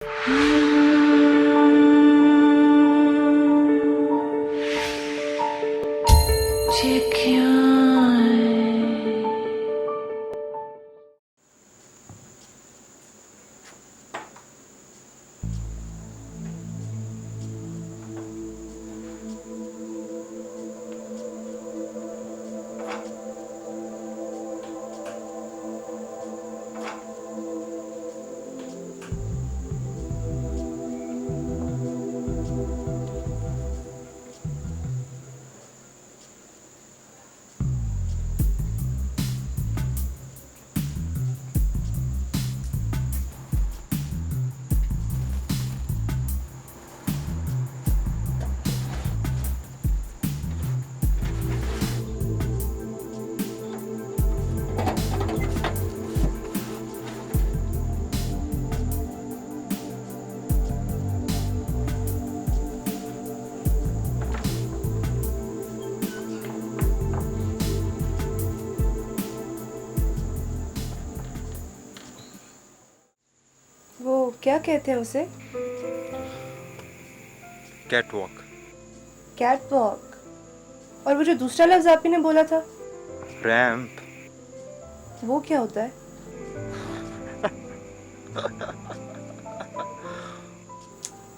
वो क्या कहते हैं उसे? Cat walk. Cat walk. और वो जो दूसरा लफ्ज आप ही ने बोला था, रैम्प। वो क्या होता है?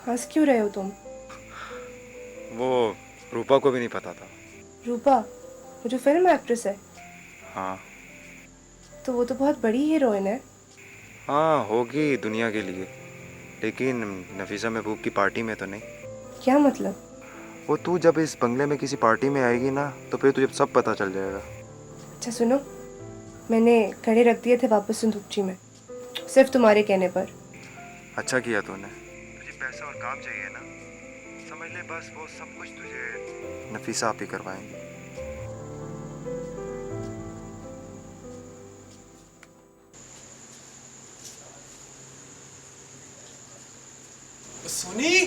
हंस क्यों रहे हो तुम? वो रूपा को भी नहीं पता था। रूपा, वो जो फिल्म एक्ट्रेस है? हाँ तो वो तो बहुत बड़ी हीरोइन है। हाँ, होगी दुनिया के लिए, लेकिन नफीसा महबूब की पार्टी में तो नहीं। क्या मतलब? वो तू जब इस बंगले में किसी पार्टी में आएगी ना, तो फिर तुझे सब पता चल जाएगा। अच्छा सुनो, मैंने कड़े रख दिए थे वापस संदूकची में, सिर्फ तुम्हारे कहने पर। अच्छा किया तूने। तुझे पैसा और काम चाहिए ना, समझ ले, बस वो सब कुछ तुझे नफीसा आप ही करवाएंगी। सोनी,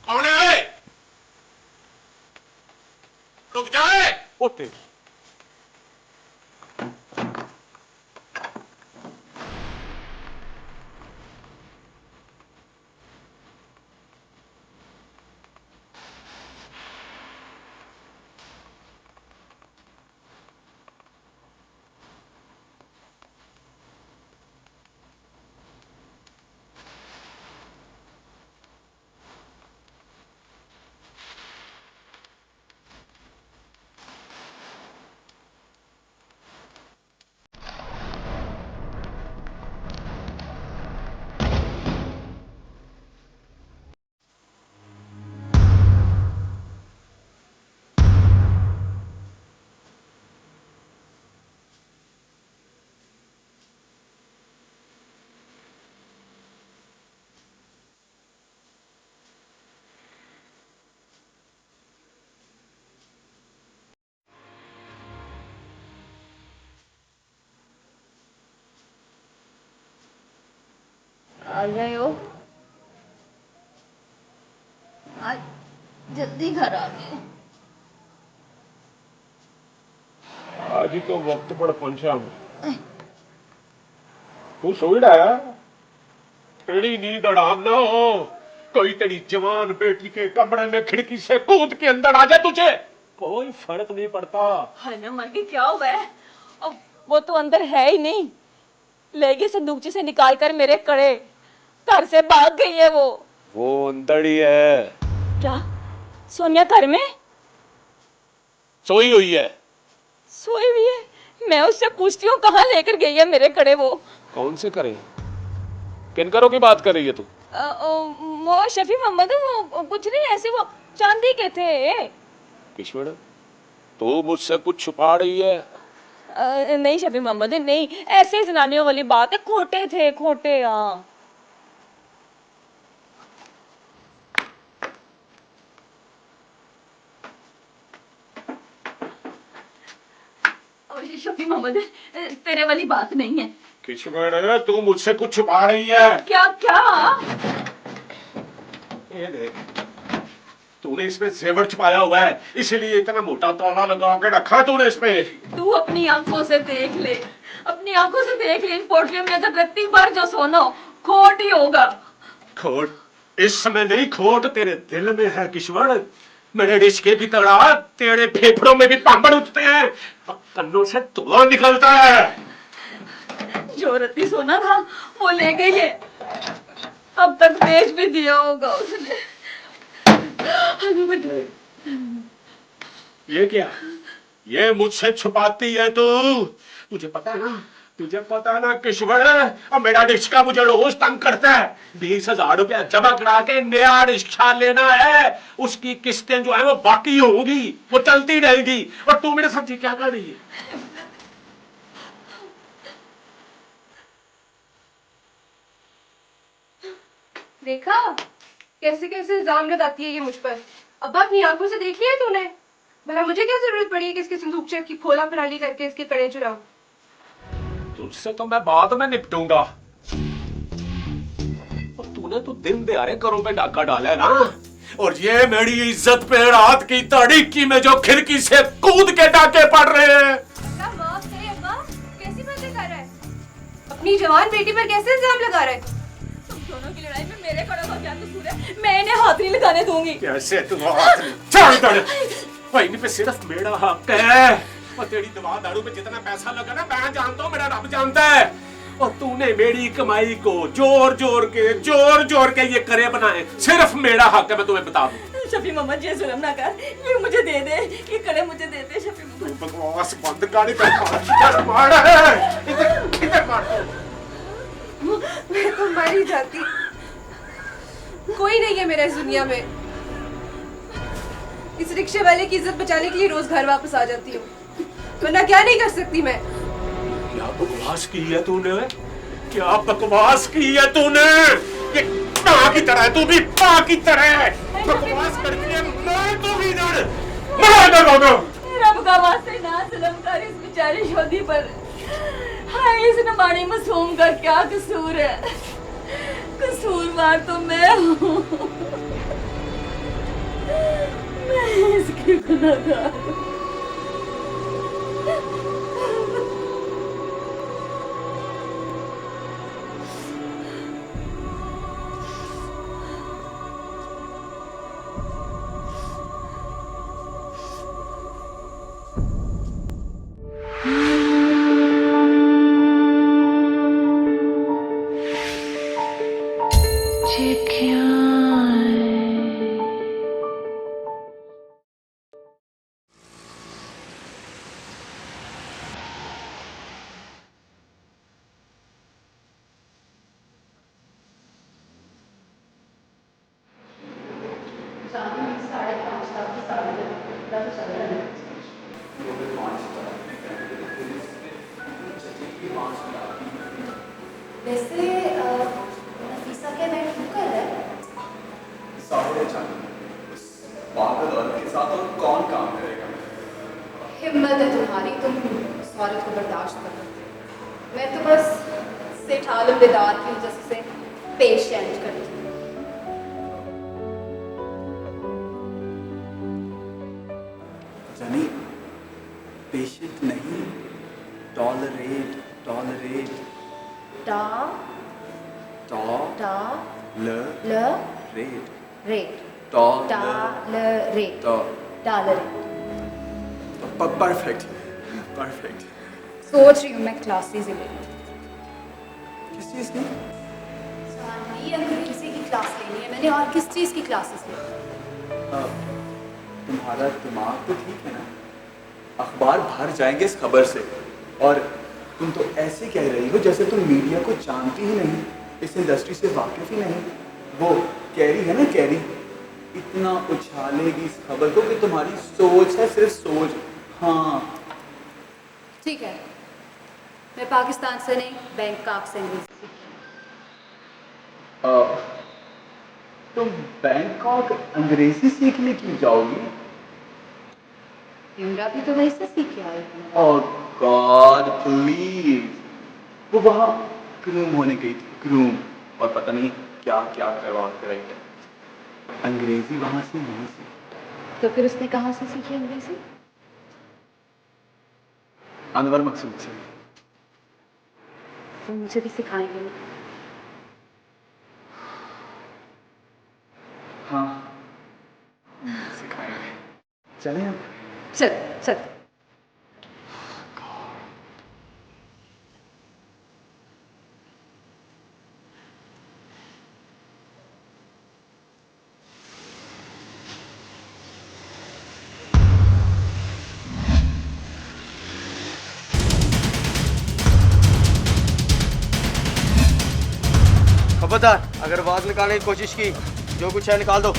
कौन है? रुक जाए। ओते आ गए हो? आज जल्दी घर आ गए। आज ही तो वक्त पर पहुंचा हूं। तू सोई रहा? तेरी नींद हराम ना हो, कोई तेरी जवान बेटी के कमरे में खिड़की से कूद के अंदर आ जाए, तुझे कोई फर्क नहीं पड़ता। हाय ना मर के क्या हुआ है? अब वो तो अंदर है ही नहीं, ले गई संदूकची से निकाल कर मेरे कड़े, घर से भाग गई है वो अंदर ही है, क्या सोनिया घर में सोई हुई है। सोई हुई है? मैं उससे पूछती हूँ कहाँ लेकर गई है मेरे कड़े वो। कौन से करे? किन करों की बात कर रही है तू? वो शफी मोहम्मद, वो कुछ नहीं, ऐसे वो चांदी के थे। किश्वर, तू मुझसे कुछ छुपा रही है? नहीं शफी मोहम्मद, नहीं, ऐसे जनानियों वाली बात है, खोटे थे, खोटे। हाँ शफी मोहम्मद, तेरे वाली बात नहीं है। किश्वर, तू मुझसे कुछ छुपा रही है? क्या क्या? ये देख, तूने इसमें जेवर छुपाया हुआ है, इसीलिए इतना मोटा ताला लगा के रखा तूने इसमें। तू अपनी आंखों से देख ले, अपनी आंखों से देख ले, इन पोटलियों में अगर रत्ती भर जो सोना हो, खोट ही होगा। खोट इस समय नहीं, खोट तेरे दिल में है किश्वर। मेरे रिश्ते की तरह तेरे फेफड़ों में भी पांपड़ उठते हैं और कन्नों से धुआं निकलता है। जो रत्ती सोना था वो ले गई है, अब तक बेच भी दिया होगा उसने। ये क्या? ये मुझसे छुपाती है तू? तुझे पता है ना, तुझे पता है ना किश्वर, और मेरा रिक्शा मुझे रोज तंग करता है। 20,000 रुपया जमा करा के नया रिक्शा लेना है, उसकी किस्तें जो है वो बाकी होंगी, वो चलती रहेगी, और तू मेरे साथ ये क्या कर रही है? देखा कैसे कैसे इल्जाम लगाती है ये मुझ पर। अब्बा अपनी आंखों से देख लिया तूने? भला मुझे क्या जरूरत पड़ी है कि इसके संदूकचे की खोला फराली करके इसके कड़े चुराऊं? तुझसे तो मैं बाद में निपटूंगा, और तूने तो दिन दहाड़े घरों पे डाका डाला है ना, और ये मेरी इज्जत पे रात की तारीकी में जो खिड़की से कूद के डाके पड़ रहे हैं। अब्बा कैसी बातें कर रहा है? अपनी जवान बेटी पर कैसे इल्जाम लगा रहा है? तुम दोनों की लड़ाई में मेरे कड़ों का क्या कसूर है? मैं इन्हें हाथ नहीं लगाने दूंगी। कैसे तू हाथ चल दड़ भाई, इन पे सिर्फ मेरा हक है, और तेरी दवा दारू पे जितना पैसा लगा ना, मैं जानता हूँ, मेरा रब जानता है, और तूने मेरी कमाई को जोर जोर के ये करे बनाए, सिर्फ मेरा हक है, मैं तुम्हें बता दूं। शफी मोहम्मद, ये जुल्म ना कर, ये मुझे दे दे, ये कड़े मुझे दे दे शफी मोहम्मद। बकवास बंद कर, इधर मार है, इधर मार। मैं तो मर ही जाती। कोई नहीं है मेरा इस दुनिया में। इस रिक्शे वाले की इज्जत बचाने के लिए रोज घर वापस आ जाती हूँ, वरना क्या नहीं कर सकती मैं। क्या बकवास की है तूने? क्या बकवास की है तूने? ये माँ की तरह है, तू भी माँ की तरह है, बकवास करती है। मैं तो भी इधर रब का वास्ते ना जुल्म कर इस बेचारी शोधी पर। हाय, इस नमानी मासूम का क्या कसूर है? कसूरवार तो मैं हूँ, मैं इसकी गुनहगार हूँ। वैसे नफीसा क्या बैठ बुक कर रहा है? सारे जाने उस पागल औरत के साथ और कौन काम करेगा? हिम्मत है तुम्हारी, तुम उस औरत को बर्दाश्त कर लो। मैं तो बस सेठ आलम बेदार की वजह से पेशेंट करती हूँ। जानी, पेशेंट नहीं, टॉलरेट टॉलरेट टा टॉ टा ल ल रेट रेट टॉल टॉलरेट टॉ टॉलरेट। Perfect perfect. सोच रही हूँ मैं क्लासेस ले लूँ। किस चीज़ की? सारी अंग्रेजी की क्लास लेनी है मैंने, और किस चीज़ की क्लासेस लेनी? तुम्हारा दिमाग तो ठीक है ना? अखबार भर जाएंगे इस खबर से और तुम तो ऐसे कह रही हो जैसे तुम मीडिया को जानती ही नहीं, इस इंडस्ट्री से वाकिफ ही नहीं। वो कैरी है ना, कैरी, इतना उछालेगी इस खबर को कि तुम्हारी सोच है सिर्फ सोच। हाँ ठीक है, मैं पाकिस्तान से नहीं बैंकॉक से अंग्रेजी सीखी। तुम बैंकॉक अंग्रेजी सीखने क्यों जाओगी? इमरा भी तो वहीं से सीख के आई हूँ। ओह गॉड प्लीज, वो वहाँ ग्रूम होने गई थी, ग्रूम, और पता नहीं क्या क्या करवा कर रही है। अंग्रेजी वहाँ से नहीं सीखी। तो फिर उसने कहाँ से सीखी अंग्रेजी? अनवर मकसूद से। तो मुझे भी सिखाएंगे ना? हाँ सिखाएंगे, चलें अब। चल चल। खबरदार, अगर आवाज निकालने की कोशिश की, जो कुछ है निकाल दो।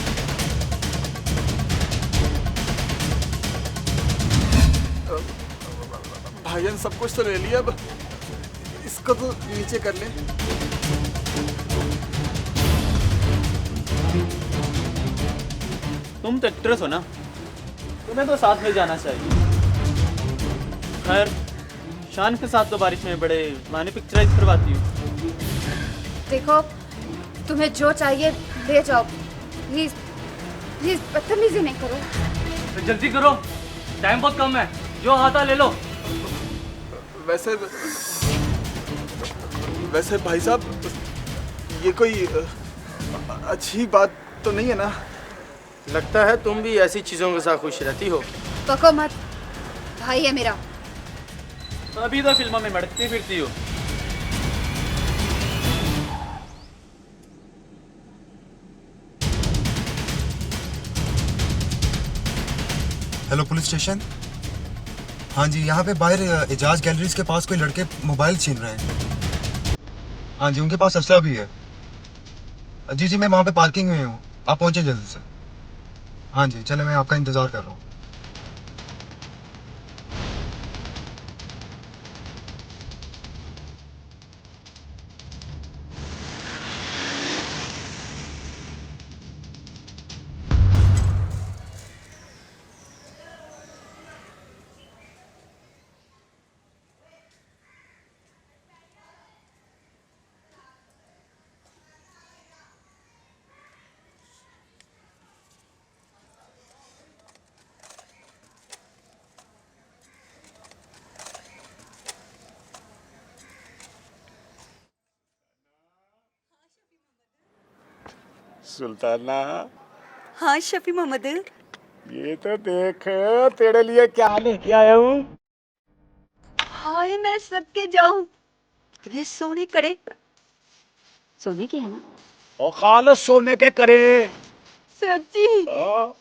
भाईजान सब कुछ तो ले लिया, अब इसको तो नीचे कर ले। तुम तो एक्ट्रेस हो ना, तुम्हें तो साथ में जाना चाहिए। खैर, शान के साथ तो बारिश में बड़े माने पिक्चराइज करवाती हूँ। देखो, तुम्हें जो चाहिए ले जाओ, प्लीज प्लीज बदतमीजी नहीं करो। तो जल्दी करो, टाइम बहुत कम है, जो आता ले लो। वैसे भाई साहब, ये कोई अच्छी बात तो नहीं है ना? लगता है तुम भी ऐसी चीजों के साथ खुश रहती हो। बको मत, भाई है मेरा। अभी तो फिल्मों में मटकती फिरती हो। Hello police station. हाँ जी, यहाँ पे बाहर एजाज गैलरीज के पास कोई लड़के मोबाइल छीन रहे हैं। हाँ जी, उनके पास असला भी है। जी जी, मैं वहाँ पे पार्किंग में हूँ, आप पहुँचे जल्दी से। हाँ जी, चले, मैं आपका इंतज़ार कर रहा हूँ। सुल्ताना, हाँ शफी मोहम्मद, ये तो देख तेरे लिए क्या लेके आया हूँ। हाय मैं सबके जाऊं, इतने सोने करे। सोने के है ना? और खालस सोने के करे। सच्ची? हाँ।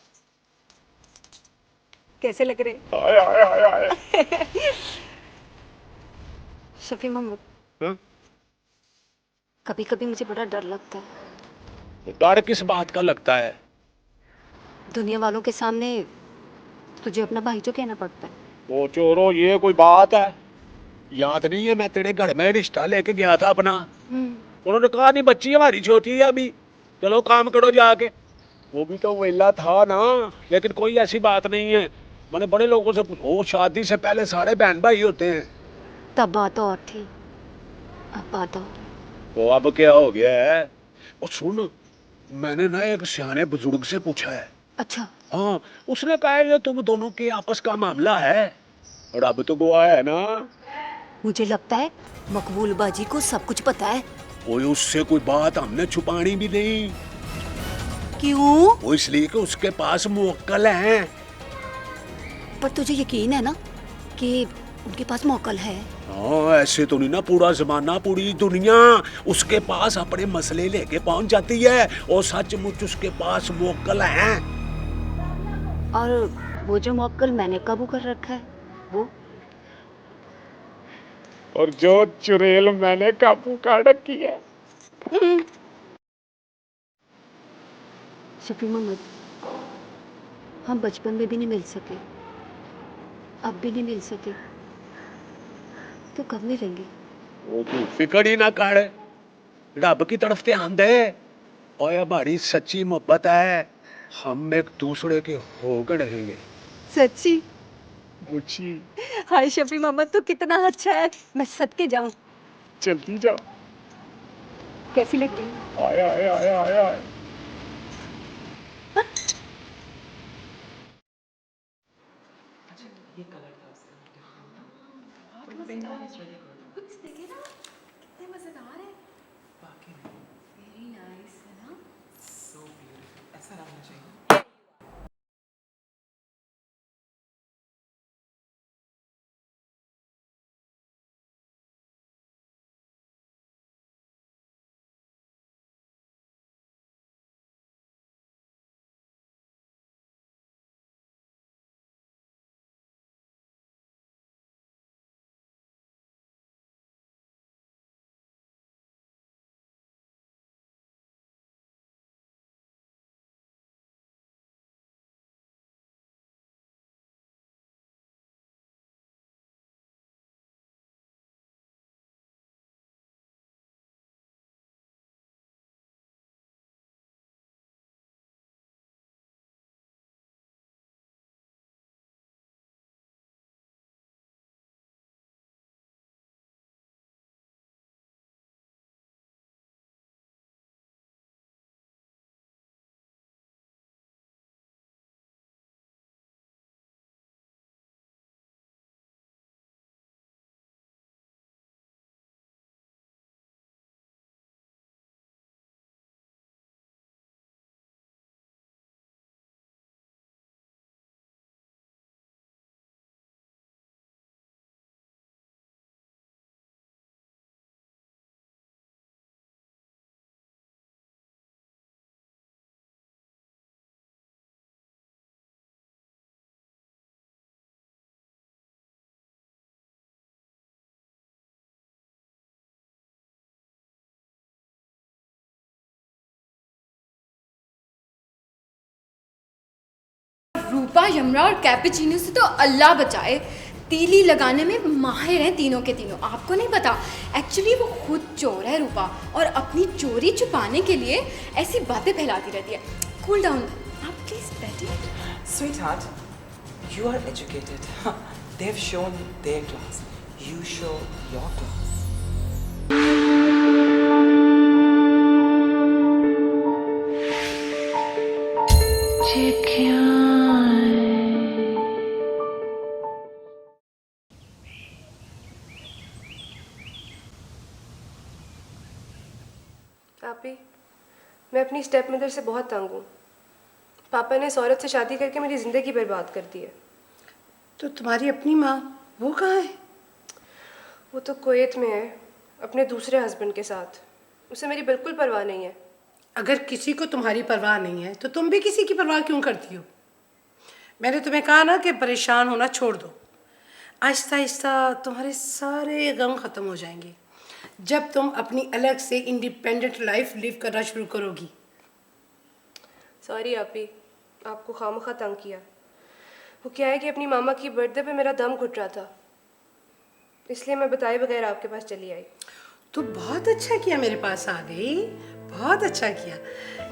कैसे लग रहे? आए आए आए आए। शफी मोहम्मद, हाँ? कभी कभी मुझे बड़ा डर लगता है। डर किस बात का लगता है? दुनिया वालों के सामने तुझे अपना भाई जो कहना पड़ता है। वो चोरो, ये कोई बात है? याद नहीं है मैं तेरे घर में रिश्ता लेके गया था अपना? उन्होंने कहा नहीं बच्ची हमारी छोटी है अभी, चलो काम करो जाके। वो भी तो वेला था ना, लेकिन कोई ऐसी बात नहीं है। मैंने बड़े लोगों से पूछा, शादी से पहले सारे बहन भाई होते हैं। तब बात और थी, अब बात और। वो अब क्या हो गया है? और सुन, मैंने ना एक सियाने बुजुर्ग से पूछा है। अच्छा। हाँ, उसने कहा ये तुम दोनों के आपस का मामला है, और अब तो गवा है ना। मुझे लगता है मकबूल बाजी को सब कुछ पता है। कोई उससे कोई बात हमने छुपानी भी नहीं। क्यों? वो इसलिए कि उसके पास मुवक्कल हैं। पर तुझे यकीन है ना कि उनके पास मौकल है? हाँ, ऐसे तो नहीं ना, पूरा जमाना पूरी दुनिया उसके पास अपने मसले लेके पहुंच जाती है, और सचमुच उसके पास मुवक्कल हैं। और वो जो मौकल मैंने काबू कर रखा है वो? और जो चुड़ैल मैंने काबू कर रखी है। शफी मोहम्मद, हम बचपन में भी नहीं मिल सके, अब भी नहीं मिल सके, तो कब मिलेंगे? वो तू फिक्र ही ना कर, रब की तरफ से आंदे और हमारी सच्ची मोहब्बत है, हम एक दूसरे के होकर रहेंगे। सच्ची? बुच्ची हाय शफी मोहम्मद, तो कितना अच्छा है, मैं सदके जाऊं। जल्दी जा। कैसी लगती? आए आए आए आए आए। कितने मजेदार है। वेरी नाइस है ना। रूपा, यमरा और कैपेचिनो से तो अल्लाह बचाए, तीली लगाने में माहिर हैं तीनों के तीनों। आपको नहीं पता, एक्चुअली वो खुद चोर है रूपा, और अपनी चोरी छुपाने के लिए ऐसी बातें फैलाती रहती है। कूल डाउन, आप प्लीज बैठिए। Sweetheart, you are educated. They've shown their class. You show your class. आपी, मैं अपनी स्टेप मदर से बहुत तंग हूँ। पापा ने इस औरत से शादी करके मेरी ज़िंदगी बर्बाद कर दी है। तो तुम्हारी अपनी माँ, वो कहाँ है? वो तो कुवैत में है, अपने दूसरे हस्बैंड के साथ। उसे मेरी बिल्कुल परवाह नहीं है। अगर किसी को तुम्हारी परवाह नहीं है तो तुम भी किसी की परवाह क्यों करती हो? मैंने तुम्हें कहा ना कि परेशान होना छोड़ दो। आहिस्ता आहिस्ता तुम्हारे सारे गम ख़त्म हो जाएंगे जब तुम अपनी अलग से इंडिपेंडेंट लाइफ लिव करना शुरू करोगी। सॉरी आपी, आपको खामखा तंग किया। वो क्या है कि अपनी मामा की बर्थडे पे मेरा दम घुट रहा था, इसलिए मैं बताए बगैर आपके पास चली आई। तो बहुत अच्छा किया, मेरे पास आ गई, बहुत अच्छा किया।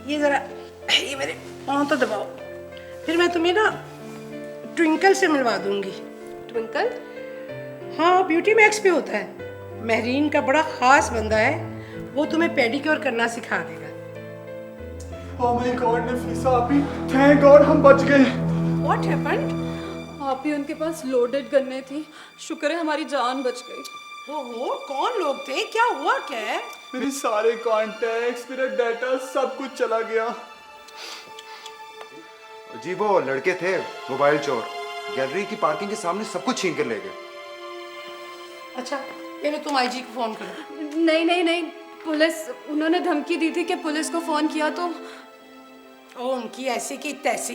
ये ज़रा ये मेरे पाँव तो दबाओ, फिर मैं तुम्हें ना ट्विंकल से मिलवा दूंगी। ट्विंकल? हाँ, ब्यूटी मैक्स पे होता है। महरीन का बड़ा ख़ास बंदा है, वो तुम्हें पेडिक्योर करना सिखा देगा। ओह माय गॉड नफीसा आपी, थैंक गॉड हम बच गए। What happened? आप ही उनके पास लोडेड गन्ने थी, शुक्र है हमारी जान बच गई। ओहो, कौन लोग थे? क्या हुआ? क्या है? मेरे सारे कॉन्टैक्ट्स, मेरा डाटा सब कुछ चला गया। जी वो लड़के थे मोबाइल चोर, गैलरी की पार्किंग के सामने सब कुछ छीन कर ले गए। अच्छा, पहले तुम आईजी को फोन करो। नहीं नहीं नहीं, पुलिस, उन्होंने धमकी दी थी कि पुलिस को फोन किया तो। ओ, उनकी ऐसी की तैसी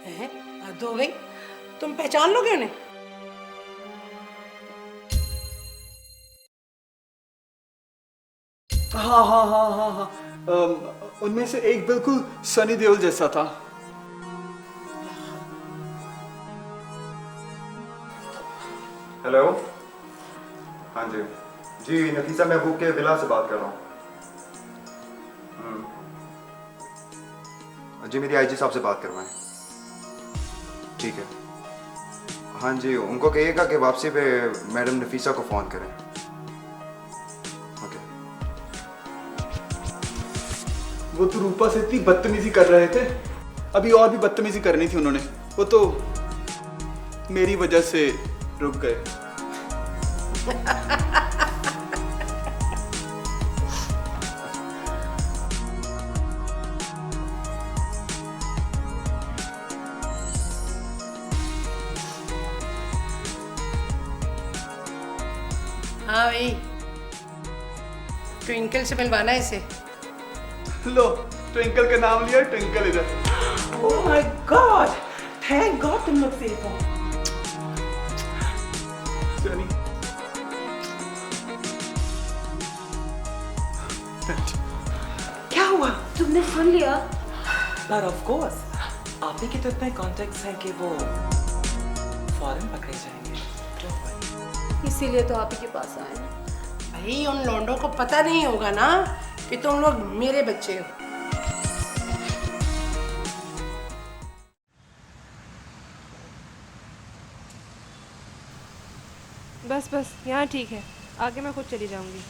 है, हद हो गई। तुम पहचान लोगे उन्हें? हाँ हाँ हाँ हाँ हाँ, उनमें से एक बिल्कुल सनी देओल जैसा था। हेलो। हाँ जी जी, नफीसा महबूब के विला से बात कर रहा हूँ। जी मेरी आईजी साहब से बात करवाएं। ठीक है। हाँ जी, उनको कहिएगा कि वापसी पे मैडम नफीसा को फ़ोन करें। ओके। वो तो रूपा से इतनी बदतमीजी कर रहे थे, अभी और भी बदतमीजी करनी थी उन्होंने। वो तो मेरी वजह से रुक गए। हाँ भाई, ट्विंकल से मिलवाना है इसे। लो, ट्विंकल का नाम लिया, ट्विंकल इधर। Oh my God! Thank God तुम लोग सेफ हो। सनी। क्या हुआ? तुमने सुन लिया? But of course, आप ही के तो इतने contacts हैं कि वो फौरन पकड़े जाएंगे। Don't worry। इसीलिए तो आप ही के पास आए हैं। भाई उन लौंडों को पता नहीं होगा ना कि तुम लोग मेरे बच्चे हो। बस बस यहाँ ठीक है, आगे मैं खुद चली जाऊंगी।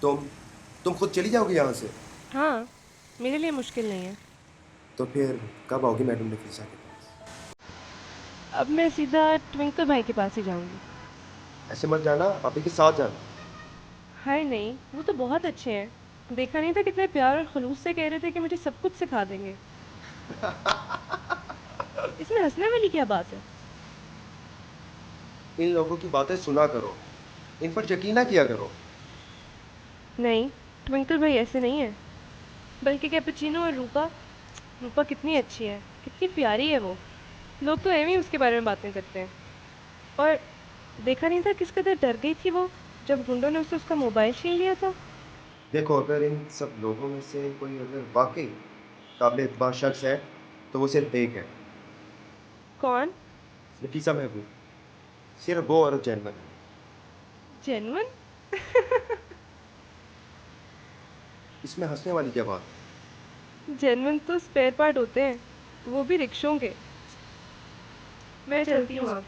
तुम खुद चली जाओगी यहाँ से? हाँ, मेरे लिए मुश्किल नहीं है। तो फिर कब आओगी मैडम नफीसा के पास? अब मैं सीधा ट्विंकल भाई के पास ही जाऊंगी। ऐसे मत जाना, आप ही के साथ जाना। हाय नहीं, वो तो बहुत अच्छे हैं। देखा नहीं था कितने प्यार और खुलूस से कह रहे थे कि मुझे सब कुछ सिखा देंगे। इसमें हंसने वाली क्या बात है? इन लोगों की बातें सुना करो, इन पर यकीन ना किया करो। नहीं, ट्विंकल भाई ऐसे नहीं है। बल्कि कैपुचिनो और रूपा, रूपा कितनी अच्छी है, कितनी प्यारी है वो। लोग तो एवं ही उसके बारे में बातें करते हैं। और देखा नहीं था किस कदर डर गई थी वो जब गुंडों ने उससे उसका मोबाइल छीन लिया था। देखो, अगर इन सब लोगों में से कोई अगर वाकई काबिल एतबार शख्स है तो वो सिर्फ एक है। कौन? नफीसा महबूब। सिर्फ वो औरत जेन्युइन है। जेन्युइन? इसमें हंसने वाली क्या बात? जेन्युइन तो स्पेयर पार्ट होते हैं, वो भी रिक्शों के। मैं चलती हूँ अब।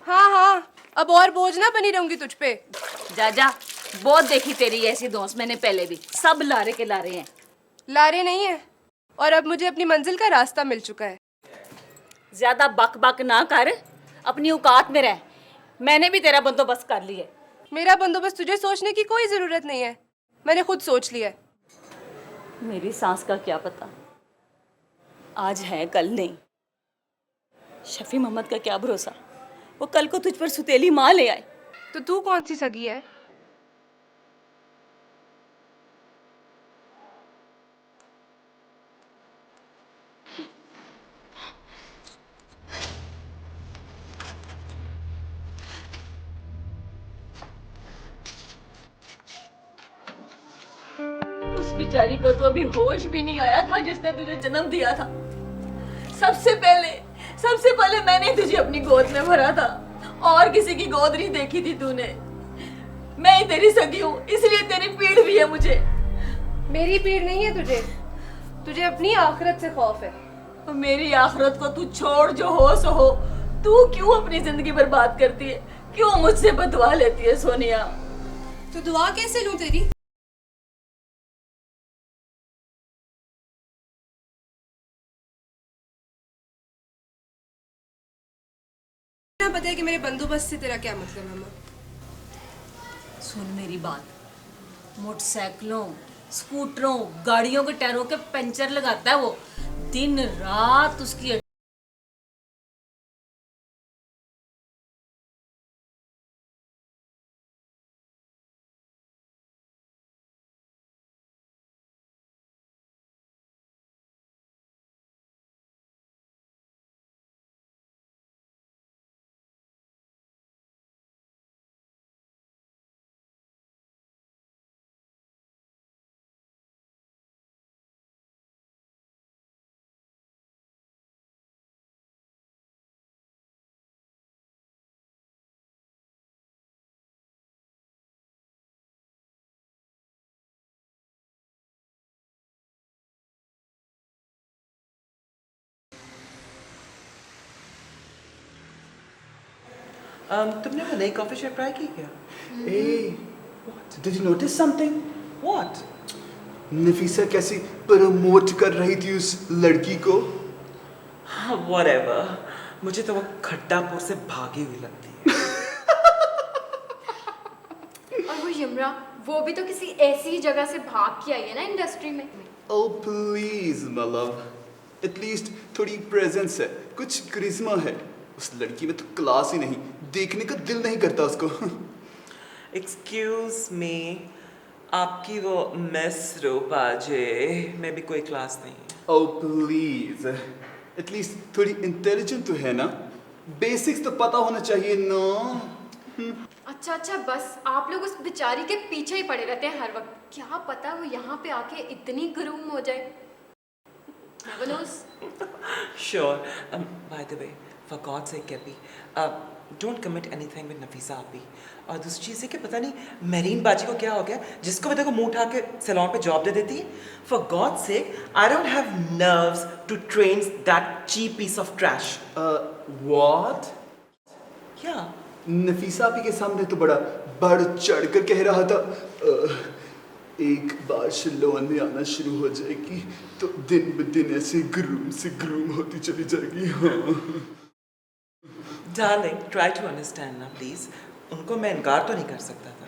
हाँ हाँ, अब और बोझ ना बनी रहूंगी तुझ पे। जा जा, बहुत देखी तेरी ऐसी दोस्त मैंने पहले भी। सब लारे के लारे हैं। लारे नहीं है, और अब मुझे अपनी मंजिल का रास्ता मिल चुका है। ज्यादा बक बक ना कर, अपनी औकात में रह। मैंने भी तेरा बंदोबस्त कर लिया। मेरा बंदोबस्त तुझे सोचने की कोई जरूरत नहीं है, मैंने खुद सोच लिया है। मेरी सांस का क्या पता, आज है कल नहीं। शफी मोहम्मद का क्या भरोसा, वो कल को तुझ पर सुतेली माँ ले आए। तो तू कौन सी सगी है? उस बेचारी को तो अभी होश भी नहीं आया था जिसने तुझे जन्म दिया था। सबसे पहले मैंने तुझे अपनी गोद में भरा था, और किसी की गोद नहीं देखी थी तूने। मैं ही तेरी सगी हूँ, इसलिए तेरी पीड़ भी है मुझे। मेरी पीड़ नहीं है तुझे, तुझे अपनी आखिरत से खौफ है। तो मेरी आखिरत को तू छोड़, जो हो सो हो। तू क्यों अपनी जिंदगी बर्बाद करती है, क्यों मुझसे बदवा लेती है सोनिया? तो दुआ कैसे लूं तेरी? पता है कि मेरे बंदोबस्त से तेरा क्या मतलब है माँ? सुन मेरी बात, मोटरसाइकिलों, स्कूटरों, गाड़ियों के टायरों के पंचर लगाता है वो, दिन रात उसकी तुमने वो नई कॉफी शॉप ट्राई की क्या? Hey, did you notice something? What? Nafisa कैसी प्रमोट कर रही थी उस लड़की को? Whatever. मुझे तो वो खट्टापुर से भागी हुई लगती है। और वो यमरा, वो भी तो किसी ऐसी जगह से भाग के आई है ना इंडस्ट्री में। Oh please my love, at least थोड़ी प्रेजेंस है, कुछ करिश्मा है। उस लड़की में तो क्लास ही नहीं, देखने का दिल नहीं करता उसको। Excuse me, आपकी वो मिस रूपा जे में भी कोई क्लास नहीं है। Oh please, at least थोड़ी इंटेलिजेंट तो है ना, बेसिक्स तो पता होना चाहिए ना। अच्छा बस, आप लोग उस बेचारी के पीछे ही पड़े रहते हैं हर वक्त। क्या पता वो यहाँ पे आके इतनी ग्रूम हो जाए। Never knows. Sure. By the way, for God's sake, Kepi, don't commit anything with Nafisa Api. और दूसरी चीज़ है कि पता नहीं मेरीन बाजी को क्या हो गया, जिसको भी देखो मुंह उठा के सैलून पे जॉब दे देती है। For God's sake, I don't have nerves to train that cheap piece of trash. What? Yeah. Nafisa आपी के सामने तो बड़ा बढ़ चढ़ कर कह रहा था, एक बार सैलून में आना शुरू हो जाएगी तो दिन ब दिन ऐसे ग्रूम होती चली जाएगी। हाँ। Darling, try to understand ना please. उनको मैं इनकार तो नहीं कर सकता था।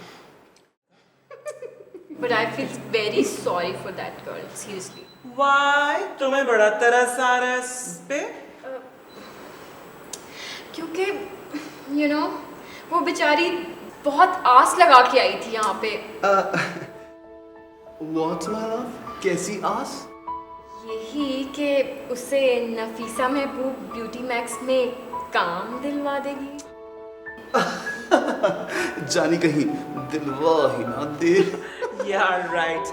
But I feel very sorry for that girl, seriously. Why? तुम्हें बड़ा तरस आ रहा है इस पे? क्योंकि you know, वो बेचारी बहुत आस लगा के आई थी यहाँ पे। What my love? कैसी आस? यही कि उसे नफीसा महबूब ब्यूटी मैक्स में काम दिलवा देगी। जानी कहीं दिलवा ही ना दे। Yeah, right.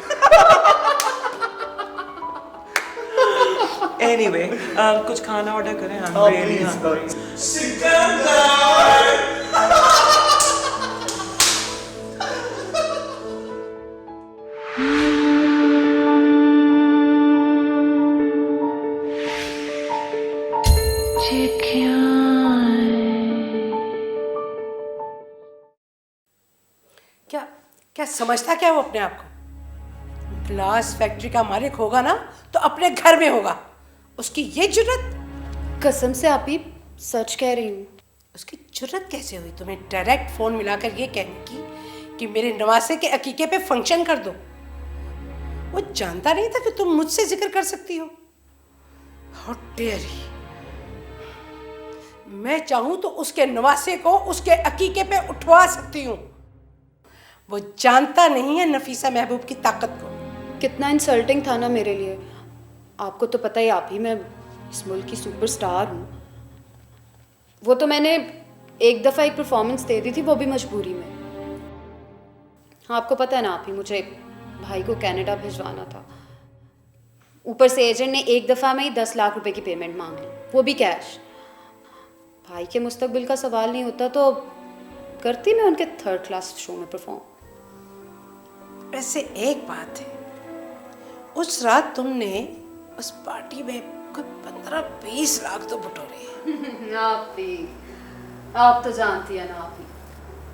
Anyway, कुछ खाना ऑर्डर करें, I'm really hungry. क्या समझता क्या वो अपने आप को? ग्लास फैक्ट्री का मालिक होगा ना तो अपने घर में होगा, उसकी ये जुर्रत। कसम से आप ही सच कह रही हूँ। उसकी जुर्रत कैसे हुई तुम्हें डायरेक्ट फोन मिलाकर ये कहने की कि मेरे नवासे के अकीके पे फंक्शन कर दो? वो जानता नहीं था कि तुम मुझसे जिक्र कर सकती हो। How dare he. मैं चाहूं तो उसके नवासे को उसके अकीके पे उठवा सकती हूँ। वो जानता नहीं है नफीसा महबूब की ताकत को। कितना इंसल्टिंग था ना मेरे लिए। आपको तो पता ही, आप ही मैं इस मुल्क की सुपरस्टार हूँ। वो तो मैंने एक दफ़ा एक परफॉर्मेंस दे दी थी, वो भी मजबूरी में। आपको पता है ना आप ही, मुझे भाई को कनाडा भिजवाना था। ऊपर से एजेंट ने एक दफ़ा में ही 10 लाख रुपए की पेमेंट मांग ली, वो भी कैश। भाई के मुस्तकबिल का सवाल नहीं होता तो करती मैं उनके 3rd क्लास शो में परफॉर्म। वैसे एक बात है, उस रात तुमने उस पार्टी में कोई 15-20 लाख तो बटोरे। आप तो जानती है ना आप ही,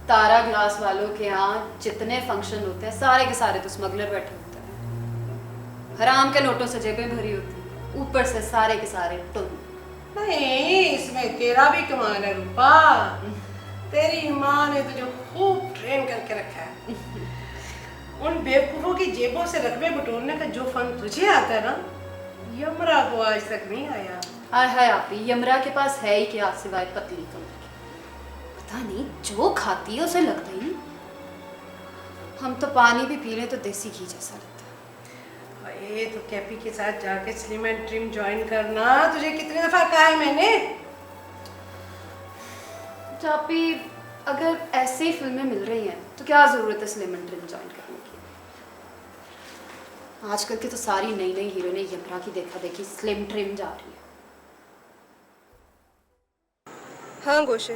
तारा ग्लास वालों के यहाँ जितने फंक्शन होते हैं सारे के सारे तो स्मगलर बैठे होते हैं। हराम के नोटों से जेबें भरी होती हैं, ऊपर से सारे के सारे टुन। नहीं, इसमें तेरा भी कमाल है रूपा। तेरी माँ ने तुझे खूब ट्रेन करके रखा है। उन बेवकूफों की जेबों से रकबे बटोरने का जो फन तुझे आता है ना, यमरा को आज तक नहीं आया। हाय हाय आपी, यमरा के पास है ही क्या सिवाय पतली कमर के? पता नहीं जो खाती है उसे लगता ही नहीं। हम तो पानी भी पी लें तो देसी घी जैसा लगता है। ये तो कैपी के साथ जाके स्लिम एंड ट्रिम ज्वाइन करना। तुझे कितनी दफा कहा है मैंने? चापी, अगर ऐसे ही फिल्में मिल रही हैं तो क्या जरूरत है स्लिम एंड ट्रिम ज्वाइन करने की? आजकल की तो सारी नई नई हीरोइनें यमरा की देखा देखी स्लिम ट्रिम जा रही है। हाँ गोशे,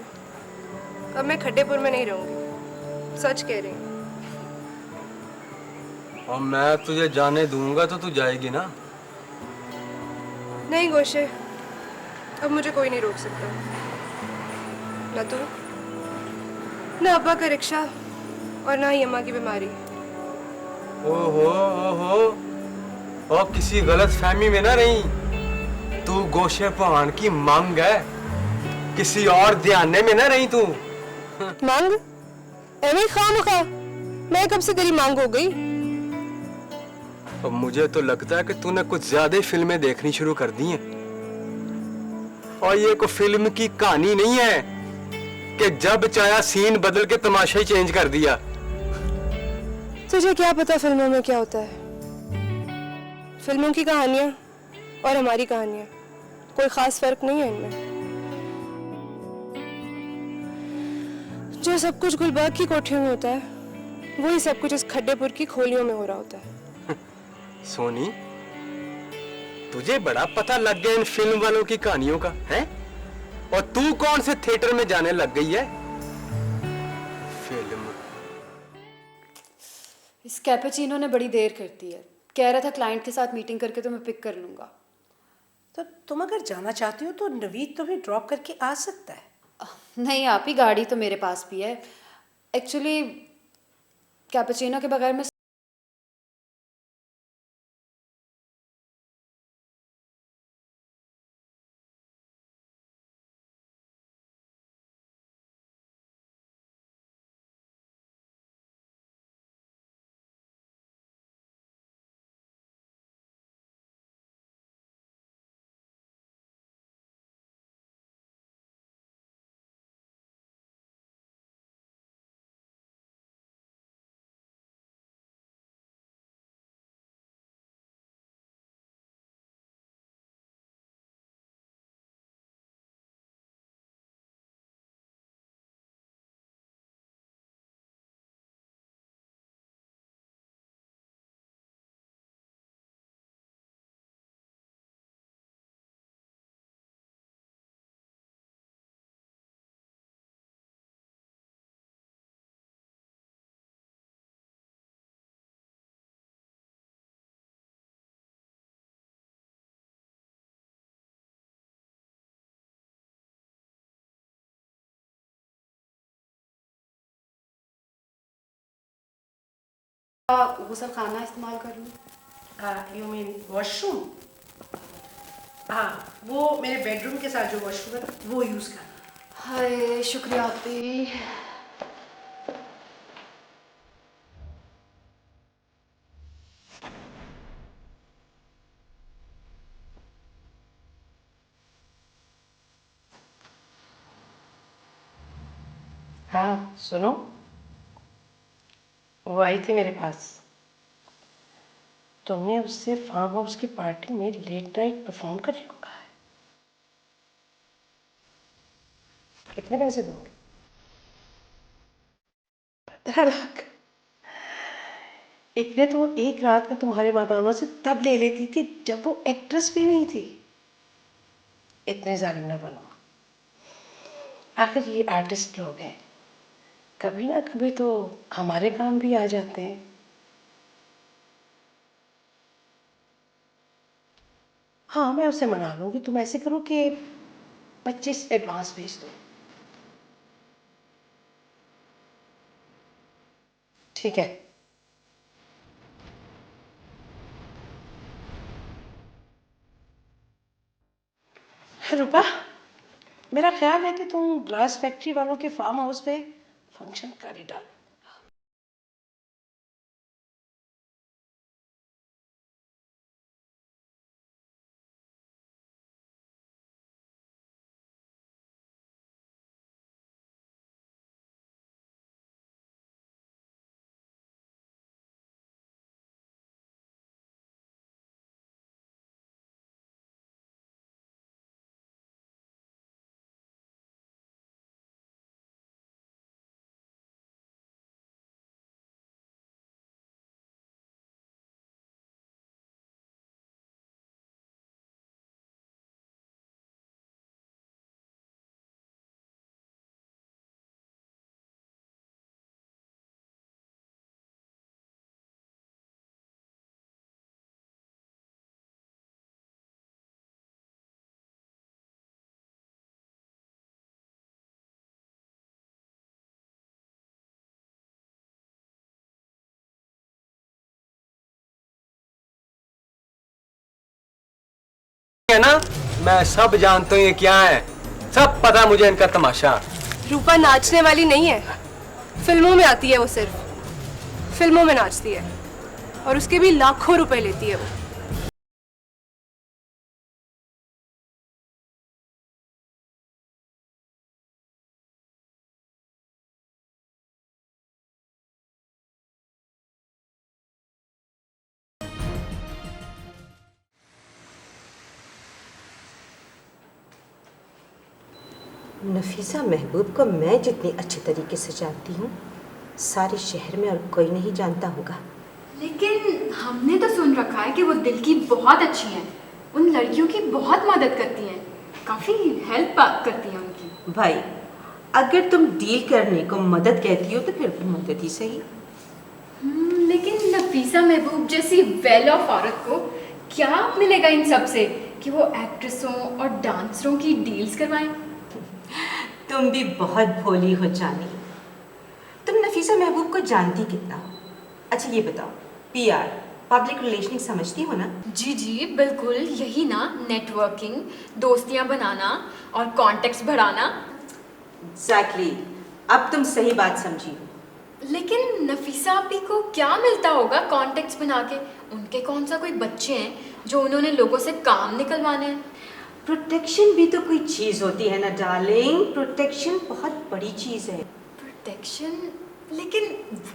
अब मैं खड्डेपुर में नहीं रहूंगी, सच कह रही हूँ। और मैं तुझे जाने दूंगा तो तू जाएगी ना? नहीं गोशे, अब मुझे कोई नहीं रोक सकता। ना तू, ना अब्बा का रिक्शा और ना ही अम्मा की बीमारी। ओहो ओहो, और किसी गलत फहमी में ना रही। तू गोशे पहान की मांग है, किसी और ध्यान में ना रही तू। मांग? एਵੇਂ खामखा मैं कब से तेरी मांग हो गई? अब मुझे तो लगता है कि तूने कुछ ज्यादा ही फिल्में देखनी शुरू कर दी हैं। और ये कोई फिल्म की कहानी नहीं है कि जब चाहा सीन बदल के तमाशा ही चेंज कर दिया। तुझे क्या पता फिल्मों में क्या होता है? फिल्मों की कहानियां और हमारी कहानियां, कोई खास फर्क नहीं है इनमें। जो सब कुछ गुलबाग की कोठियों में होता है, वही सब कुछ इस खड्डेपुर की खोलियों में हो रहा होता है। सोनी, तुझे बड़ा पता लग गया इन फिल्म वालों की कहानियों का, हैं? और तू कौन से थिएटर में जाने लग गई है? फिल्म। इस कैपेचिनो ने बड़ी देर कर दी है। कह रहा था क्लाइंट के साथ मीटिंग करके तो मैं पिक कर लूंगा। तो तुम अगर जाना चाहती हो तो नवीद तुम्हें ड्रॉप करके आ सकता है। नहीं आप ही, गाड़ी तो मेरे पास भी है। एक्चुअली कैपेचिनो के बगैर मैं गुसल खाना इस्तेमाल कर लूँ। You mean washroom? हाँ, वो मेरे बेडरूम के साथ जो वॉशरूम है वो यूज करना। हाय शुक्रिया आपी। हाँ सुनो, वो आई थी मेरे पास। तुमने उससे फार्म हाउस की पार्टी में लेट नाइट परफॉर्म करने को कहा है। कितने पैसे दोगे? 15 लाख। इतने तो वो एक रात का तुम्हारे बाबाओं से तब ले लेती थी जब वो एक्ट्रेस भी नहीं थी। इतने जालिम ना बनो। आखिर ये आर्टिस्ट लोग हैं, कभी ना कभी तो हमारे काम भी आ जाते हैं। हाँ मैं उसे मना लूंगी। तुम ऐसे करो कि 25 एडवांस भेज दो। ठीक है। रूपा, मेरा ख्याल है कि तुम ग्लास फैक्ट्री वालों के फार्म हाउस पे फंक्शन कर ही डालो। है ना, मैं सब जानता हूँ ये क्या है, सब पता मुझे इनका तमाशा। रूपा नाचने वाली नहीं है, फिल्मों में आती है वो, सिर्फ फिल्मों में नाचती है और उसके भी लाखों रुपए लेती है वो। नफीसा महबूब को मैं जितनी अच्छे तरीके से जानती हूँ, सारे शहर में और कोई नहीं जानता होगा। लेकिन हमने तो सुन रखा है कि वो दिल की बहुत अच्छी हैं, उन लड़कियों की बहुत मदद करती हैं, काफ़ी हेल्प करती हैं उनकी। भाई, अगर तुम डील करने को मदद कहती हो तो फिर मदद ही सही। लेकिन नफीसा महबूब जैसी वेल ऑफ औरत को क्या मिलेगा इन सब से कि वो एक्ट्रेसों और डांसरों की डील्स करवाएं? तुम भी बहुत भोली हो जानी। तुम नफीसा महबूब को जानती कितना हो? अच्छा ये बताओ, पीआर पब्लिक रिलेशनिंग समझती हो ना? जी जी बिल्कुल, यही ना, नेटवर्किंग, दोस्तियां बनाना और कॉन्टेक्ट्स बढ़ाना। एग्जैक्टली, अब तुम सही बात समझी हो। लेकिन नफीसा आपी को क्या मिलता होगा कॉन्टेक्ट्स बना के? उनके कौन सा कोई बच्चे हैं जो उन्होंने लोगों से काम निकलवाने हैं? प्रोटेक्शन भी तो कोई चीज होती है ना डार्लिंग, प्रोटेक्शन बहुत बड़ी चीज है। प्रोटेक्शन? लेकिन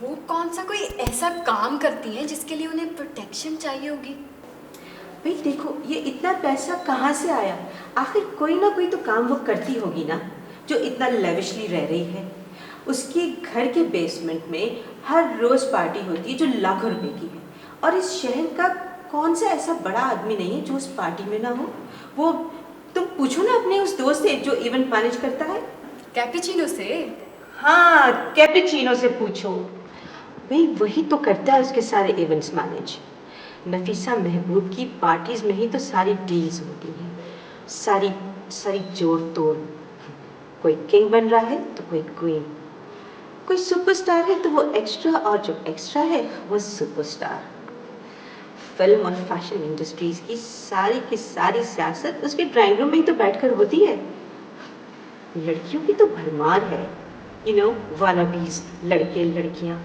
वो कौन सा कोई ऐसा काम करती हैं जिसके लिए उन्हें प्रोटेक्शन चाहिए होगी? भाई देखो, ये इतना पैसा कहाँ से आया? आखिर कोई ना कोई तो काम वो करती होगी ना, जो इतना लेविशली रह रही है। उसके घर के बेसमेंट में हर रोज पार्टी होती है जो लाखों रुपए की है, और इस शहर का कौन सा ऐसा बड़ा आदमी नहीं है जो उस पार्टी में ना हो। वो तुम पूछो ना अपने उस दोस्त से जो इवेंट मैनेज करता है। कैपेचिनो से? हाँ, कैपेचिनो से पूछो। भाई वही तो करता है उसके सारे इवेंट्स मैनेज। नफीसा महबूब की पार्टीज में ही तो सारी डील्स होती हैं, सारी सारी जोड़ तोड़। कोई किंग बन रहा है तो कोई क्वीन, कोई सुपरस्टार है तो वो एक्स्ट्रा, और जो एक्स्ट्रा है वो सुपरस्टार। फिल्म और फैशन इंडस्ट्रीज की सारी सियासत उसके ड्राइंग रूम में ही तो बैठकर होती है। लड़कियों की तो भरमार है, यू नो, वानाबीज, लड़के लड़कियां।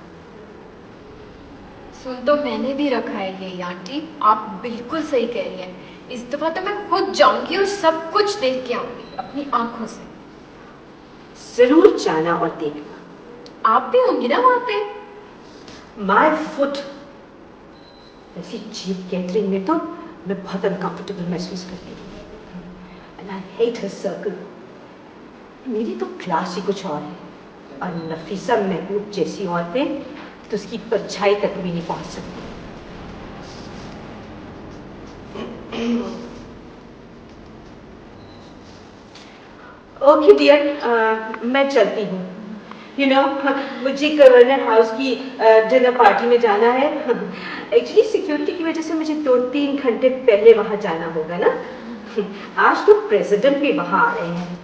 सुन तो मैंने भी रखा है ये आंटी, आप बिल्कुल सही कह रही हैं। इस दफा तो मैं खुद जाऊंगी और सब कुछ देख के आऊंगी अपनी आंखों से। जरूर जाना और देखना। आप भी होंगी ना वहां पे? माय फुट, ऐसी चीप गैदरिंग में तो मैं बहुत अनकंफर्टेबल महसूस करती हूँ। And I hate her circle. मेरी तो क्लास ही कुछ और है, और नफीसा महबूब जैसी औरतें तो उसकी परछाई तक भी नहीं पहुंच सकती। ओके डियर, मैं चलती हूँ। यू नो, मुझे गवर्नर हाउस की डिनर पार्टी में जाना है। एक्चुअली सिक्योरिटी की वजह से मुझे 2-3 घंटे पहले वहां जाना होगा ना। आज तो प्रेसिडेंट भी वहां आ रहे हैं।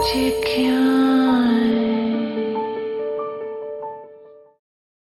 मुझे क्या